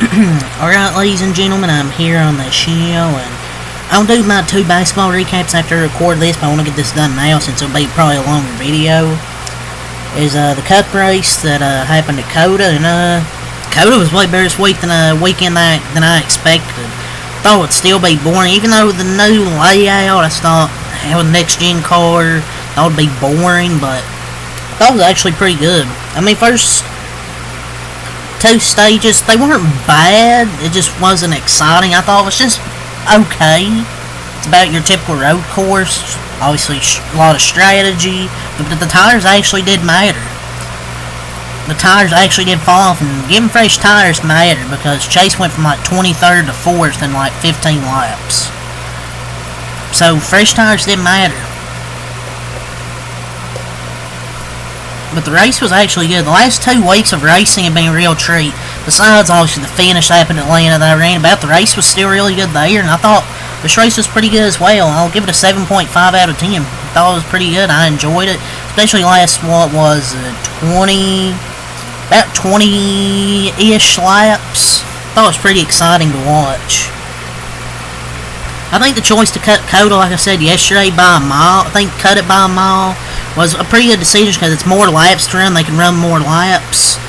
Alright, ladies and gentlemen, I'm here on the show, and I'll do my 2 basketball recaps after I record this, but I want to get this done now since it'll be probably a longer video. Is the cup race that happened at Coda, and Coda was way better this week than weekend than I expected. Thought it'd still be boring, even though the new layout, I thought having a next gen car, thought it'd be boring, but I thought it was actually pretty good. I mean, first 2 stages, they weren't bad, it just wasn't exciting. I thought it was just okay. It's about your typical road course, obviously a lot of strategy, but the tires actually did matter. The tires actually did fall off, and getting fresh tires mattered because Chase went from like 23rd to 4th in like 15 laps. So fresh tires did matter. But the race was actually good. The last 2 weeks of racing have been a real treat. Besides, obviously, the finish happened in Atlanta that I ran about. The race was still really good there, and I thought this race was pretty good as well. I'll give it a 7.5 out of 10. I thought it was pretty good. I enjoyed it. Especially last, what was it, about 20-ish laps. I thought it was pretty exciting to watch. I think the choice to cut Coda, like I said yesterday, by a mile, cut it by a mile, was a pretty good decision because it's more laps to run. They can run more laps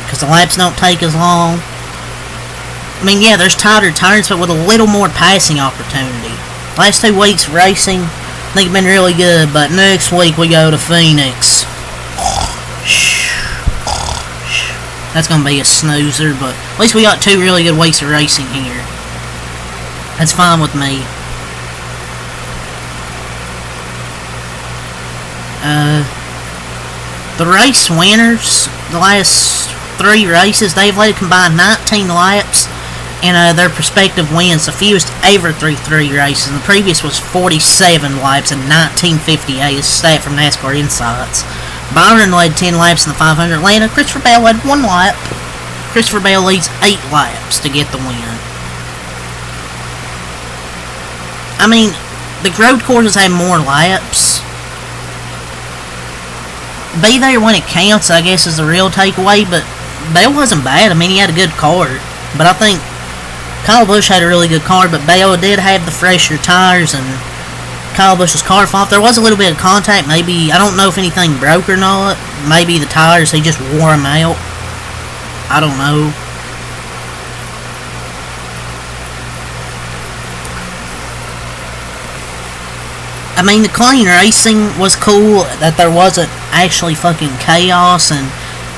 because the laps don't take as long. I mean, yeah, there's tighter turns, but with a little more passing opportunity. Last 2 weeks of racing, I think have been really good, but next week we go to Phoenix. That's going to be a snoozer, but at least we got 2 really good weeks of racing here. That's fine with me. The race winners, the last 3 races, they've led a combined 19 laps, and their prospective wins, the fewest ever through 3 races. And the previous was 47 laps in 1958. This is a stat from Nascar Insights. Byron led 10 laps in the 500 Atlanta. Christopher Bell led 1 lap. Christopher Bell leads 8 laps to get the win. I mean, the road courses have more laps. Be there when it counts, I guess, is the real takeaway, but Bell wasn't bad. I mean, he had a good car, but I think Kyle Busch had a really good car, but Bell did have the fresher tires, and Kyle Busch's car fell off. There was a little bit of contact, maybe, I don't know if anything broke or not. Maybe the tires, he just wore them out. I don't know. I mean, the clean racing was cool, that there wasn't actually fucking chaos and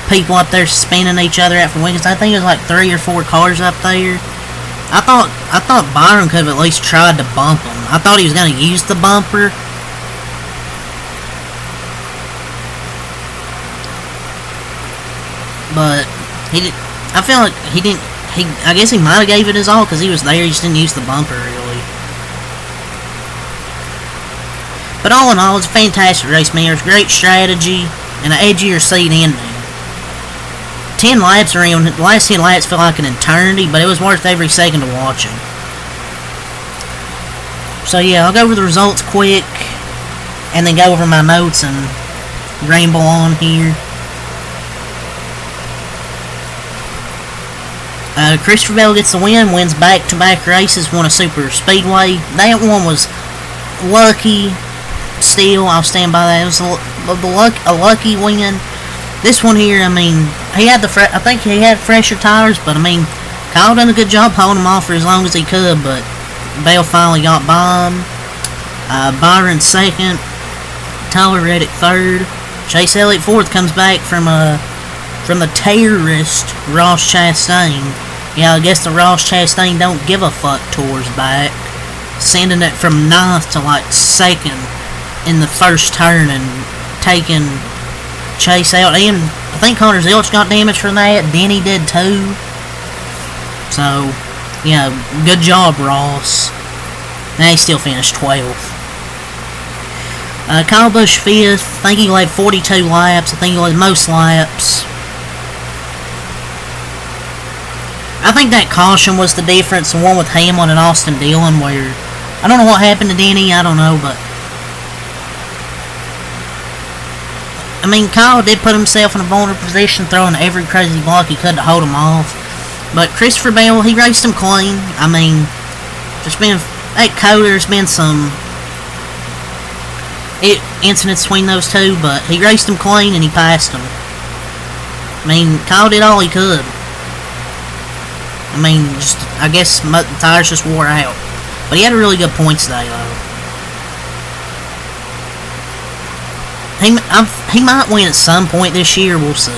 people up there spinning each other out for wins. I think it was like 3 or 4 cars up there. I thought Byron could have at least tried to bump him. I thought he was going to use the bumper. But he did. I feel like he didn't. I guess he might have gave it his all because he was there. He just didn't use the bumper really. But all in all, it's a fantastic race, man. There's great strategy and an edgier seat ending. 10 laps around, the last 10 laps felt like an eternity, but it was worth every second of watching. So yeah, I'll go over the results quick, and then go over my notes and ramble on here. Christopher Bell gets the win, wins back-to-back races, won a super speedway. That one was lucky. Still, I'll stand by that. It was a lucky win. This one here, I mean, I think he had fresher tires, but I mean, Kyle done a good job holding them off for as long as he could, but Bell finally got by him. Byron 2nd, Tyler Reddick 3rd, Chase Elliott 4th, comes back from the terrorist Ross Chastain. Yeah, I guess the Ross Chastain don't give a fuck tours back, sending it from 9th to like 2nd in the first turn and taking Chase out. And I think Connor Zilch got damaged from that. Denny did too. So, yeah, good job, Ross. Now he still finished 12th. Kyle Busch 5th. I think he led 42 laps. I think he led most laps. I think that caution was the difference. The one with Hamlin and Austin Dillon where I don't know what happened to Denny. I don't know, but I mean, Kyle did put himself in a vulnerable position, throwing every crazy block he could to hold him off. But Christopher Bell, he raced him clean. I mean, there's been at Coda, there's been some incidents between those two, but he raced him clean and he passed him. I mean, Kyle did all he could. I mean, I guess the tires just wore out. But he had a really good points today, though. He might win at some point this year, we'll see.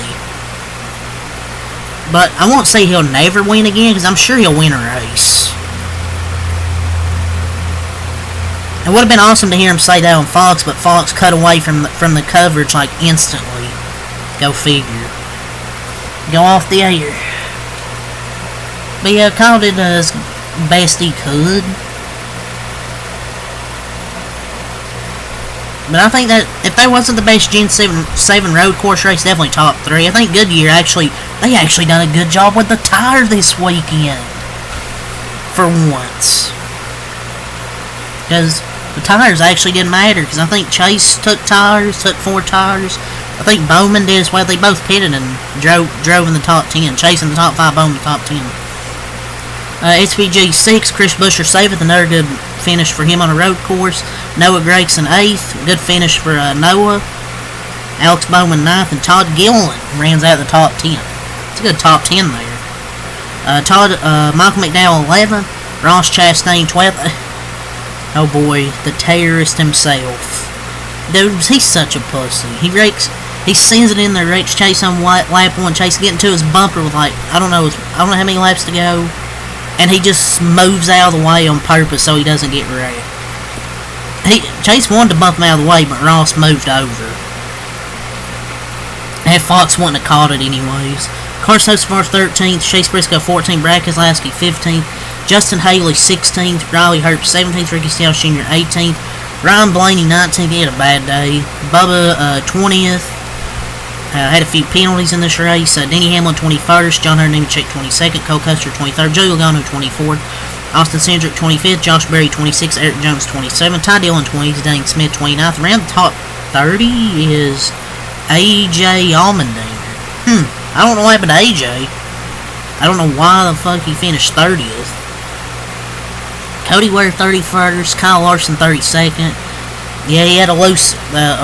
But I won't say he'll never win again, because I'm sure he'll win a race. It would have been awesome to hear him say that on Fox, but Fox cut away from the coverage like instantly. Go figure. Go off the air. But yeah, Kyle did as best he could. But I think that if that wasn't the best Gen 7 road course race, definitely top 3. I think Goodyear they actually done a good job with the tire this weekend. For once. Because the tires actually didn't matter, because I think Chase took 4 tires. I think Bowman did as well. They both pitted and drove in the top 10. Chase in the top 5, Bowman in the top 10. SVG 6, Chris Buescher 7th, another good finish for him on a road course. Noah Gregson 8th, good finish for Noah. Alex Bowman 9th, and Todd Gilliland rounds out the top 10. It's a good top 10 there. Michael McDowell 11th, Ross Chastain 12th. Oh boy, the terrorist himself. Dude, he's such a pussy. He sends it in there, rakes Chase on lap 1. Chase getting to his bumper with I don't know how many laps to go. And he just moves out of the way on purpose so he doesn't get wrecked. Chase wanted to bump him out of the way, but Ross moved over. And Fox wouldn't have caught it anyways. Carson Hocevar 13th, Chase Briscoe 14th, Brad Keselowski 15th, Justin Haley 16th, Riley Herbst 17th, Ricky Stenhouse Jr. 18th, Ryan Blaney 19th, he had a bad day. Bubba 20th. Had a few penalties in this race. Denny Hamlin 21st, John Hunter Nemechek 22nd, Cole Custer 23rd, Joey Logano 24th, Austin Cindric 25th, Josh Berry 26th, Eric Jones 27th, Ty Dillon 20th, Dane Smith 29th. Around the top 30 is AJ Allmendinger. I don't know what happened to AJ. I don't know why the fuck he finished 30th. Cody Ware 31st, Kyle Larson 32nd. Yeah, he had a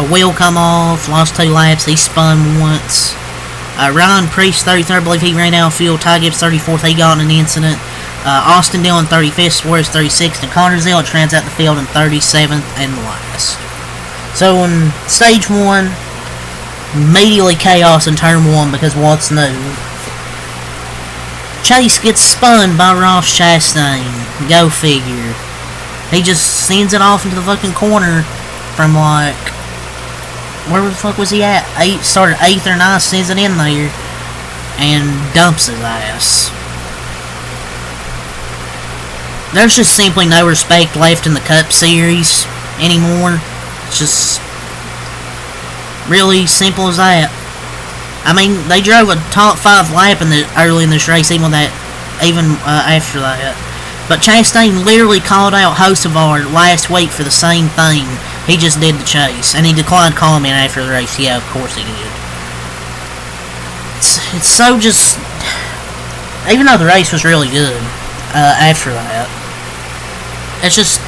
wheel come off, lost 2 laps, he spun once. Ryan Preece 33rd, I believe he ran out of fuel. Ty Gibbs 34th, he got in an incident. Austin Dillon 35th, Suarez 36th, and Connor Zellich rounds out the field in 37th and last. So in stage 1, immediately chaos in turn 1 because what's new? Chase gets spun by Ross Chastain. Go figure. He just sends it off into the fucking corner from where the fuck was he at? Started 8th or 9th, sends it in there, and dumps his ass. There's just simply no respect left in the Cup Series anymore. It's just really simple as that. I mean, they drove a top 5 lap early in this race, even after that. But Chastain literally called out Hocevar last week for the same thing. He just did the chase, and he declined comment after the race. Yeah, of course he did. It's so just... Even though the race was really good after that, it's just...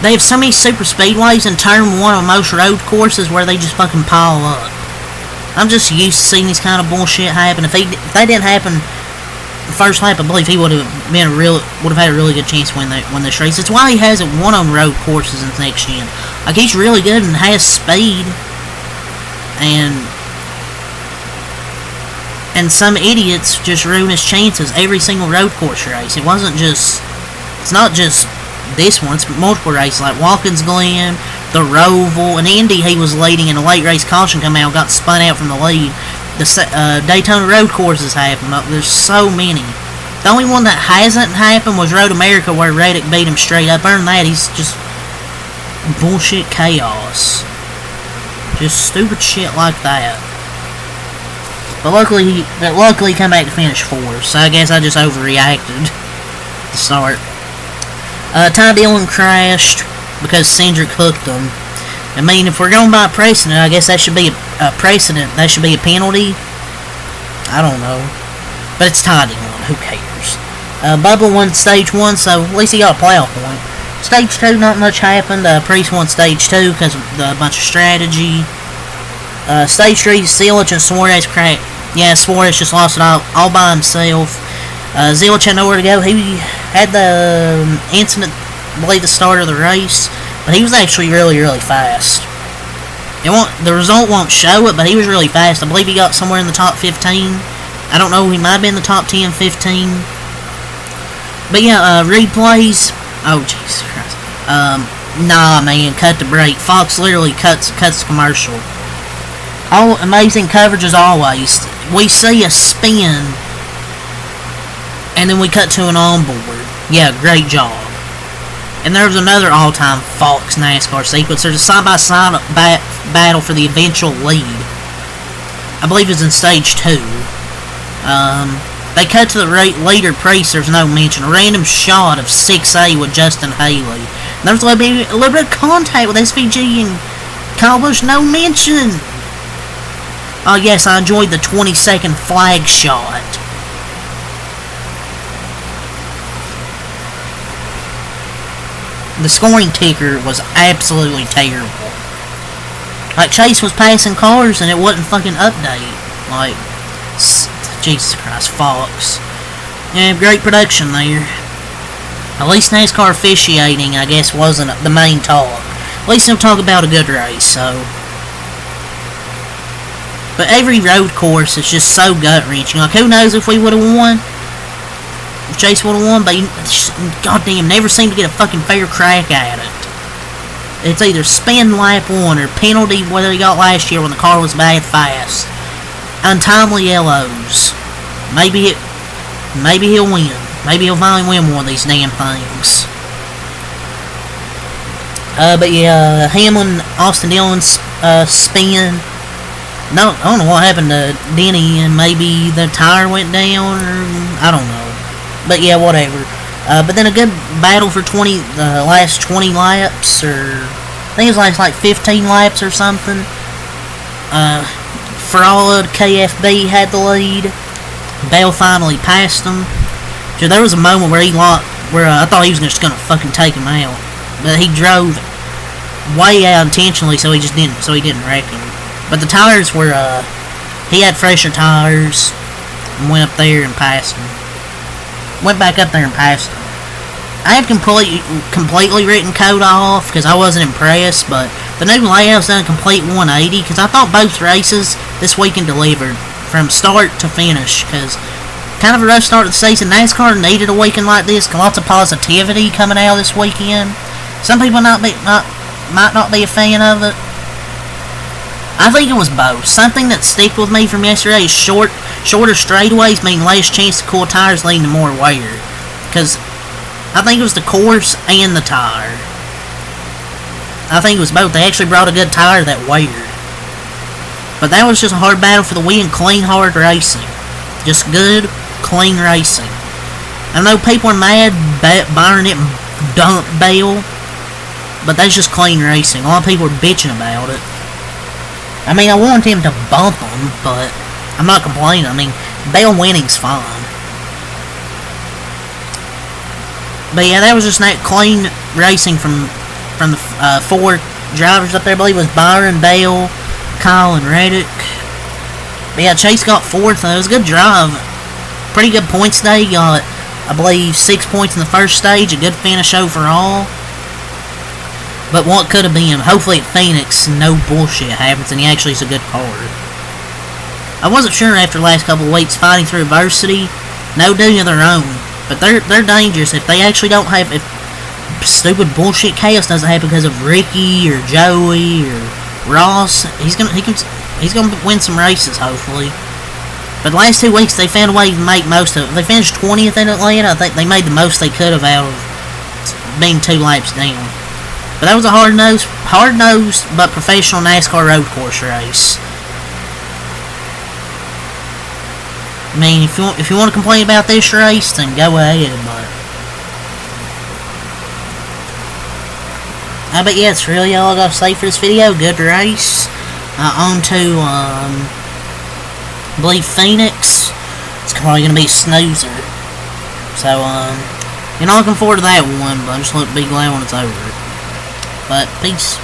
They have so many super speedways in turn 1 on most road courses where they just fucking pile up. I'm just used to seeing this kind of bullshit happen. If that didn't happen the first lap, I believe he would have had a really good chance to win this race. It's why he hasn't won on road courses in the next gen. Like, he's really good and has speed, and some idiots just ruin his chances every single road course race. It's not just this one, it's multiple races like Watkins Glen, the Roval, and Indy. He was leading in a late race caution come out, got spun out from the lead. The Daytona road courses happen. There's so many. The only one that hasn't happened was Road America, where Reddick beat him straight up. Other than that, he's just bullshit chaos. Just stupid shit like that. But luckily he came back to finish 4th, so I guess I just overreacted to start. Ty Dillon crashed because Cindric hooked him. I mean, if we're going by precedent, I guess that should be a precedent. That should be a penalty. I don't know. But it's Ty Dillon. who cares? Bubba won stage 1, so at least he got a playoff point. Stage 2, not much happened. Prix won stage 2 because of a bunch of strategy. Stage 3, Zilich and Suarez cracked. Yeah, Suarez just lost it all by himself. Zilich had nowhere to go. He had the incident, I believe, the start of the race, but he was actually really, really fast. The result won't show it, but he was really fast. I believe he got somewhere in the top 15. I don't know, he might have been in the top 10, 15. But yeah, replays. Oh, Jesus Christ. Nah, man, cut the break. Fox literally cuts the commercial. All amazing coverage as always. We see a spin, and then we cut to an onboard. Yeah, great job. And there was another all-time Fox NASCAR sequence. There's a side-by-side battle for the eventual lead. I believe it's in stage 2. They cut to the later Prix. There's no mention. A random shot of 6A with Justin Haley. And there's a little bit of contact with SVG and Kyle Busch. No mention. Oh yes, I enjoyed the 20-second flag shot. The scoring ticker was absolutely terrible. Like, Chase was passing cars and it wouldn't fucking update. Like, Jesus Christ, Fox. Yeah, great production there. At least NASCAR officiating, I guess, wasn't the main talk. At least they'll talk about a good race, so. But every road course is just so gut-wrenching. Like, who knows if we would have won? If Chase would have won, but goddamn, never seemed to get a fucking fair crack at it. It's either spin lap 1 or penalty, whether he got last year when the car was bad fast. Untimely yellows. Maybe he'll win. Maybe he'll finally win one of these damn things. But yeah, Hamlin, Austin Dillon's spin. No, I don't know what happened to Denny, and maybe the tire went down, or I don't know. But yeah, whatever. But then a good battle for the last 20 laps, or I think it was like 15 laps or something. Fraud, KFB had the lead. Bell finally passed him. So there was a moment where I thought he was just gonna fucking take him out, but he drove way out intentionally, so he didn't wreck him. But the tires were, he had fresher tires, and went up there and passed him. Went back up there and passed him. I have completely written code off, because I wasn't impressed, but the new layout's done a complete 180, because I thought both races this weekend delivered, from start to finish, because kind of a rough start to the season. NASCAR needed a weekend like this, lots of positivity coming out this weekend. Some people might not be a fan of it. I think it was both. Something that stuck with me from yesterday is shorter straightaways mean less chance to cool tires, leading to more wear. Because I think it was the course and the tire. I think it was both. They actually brought a good tire that weared. But that was just a hard battle for the win. Clean, hard racing. Just good, clean racing. I know people are mad Byron didn't dump Bell, but that's just clean racing. A lot of people are bitching about it. I mean, I want him to bump him, but I'm not complaining. I mean, Bell winning's fine. But yeah, that was just that clean racing from the 4 drivers up there. I believe it was Byron, Bell, Kyle, and Reddick. But yeah, Chase got 4th, and it was a good drive. Pretty good points today. He got, I believe, 6 points in the first stage. A good finish overall. But what could have been? Hopefully at Phoenix, no bullshit happens, and he actually is a good car. I wasn't sure after the last couple of weeks fighting through adversity. No doing of their own. But they're dangerous if they actually don't have... If stupid bullshit chaos doesn't happen because of Ricky or Joey or Ross, he's gonna win some races, hopefully. But the last 2 weeks, they found a way to make most of it. They finished 20th in Atlanta. I think they made the most they could have out of being 2 laps down. But that was a hard-nosed but professional NASCAR road course race. I mean, if you want to complain about this race, then go ahead, but yeah, that's really all I got to say for this video. Good race. On to, I believe, Phoenix. It's probably going to be a snoozer. So, you're not looking forward to that one, but I'm just be glad when it's over. But, peace.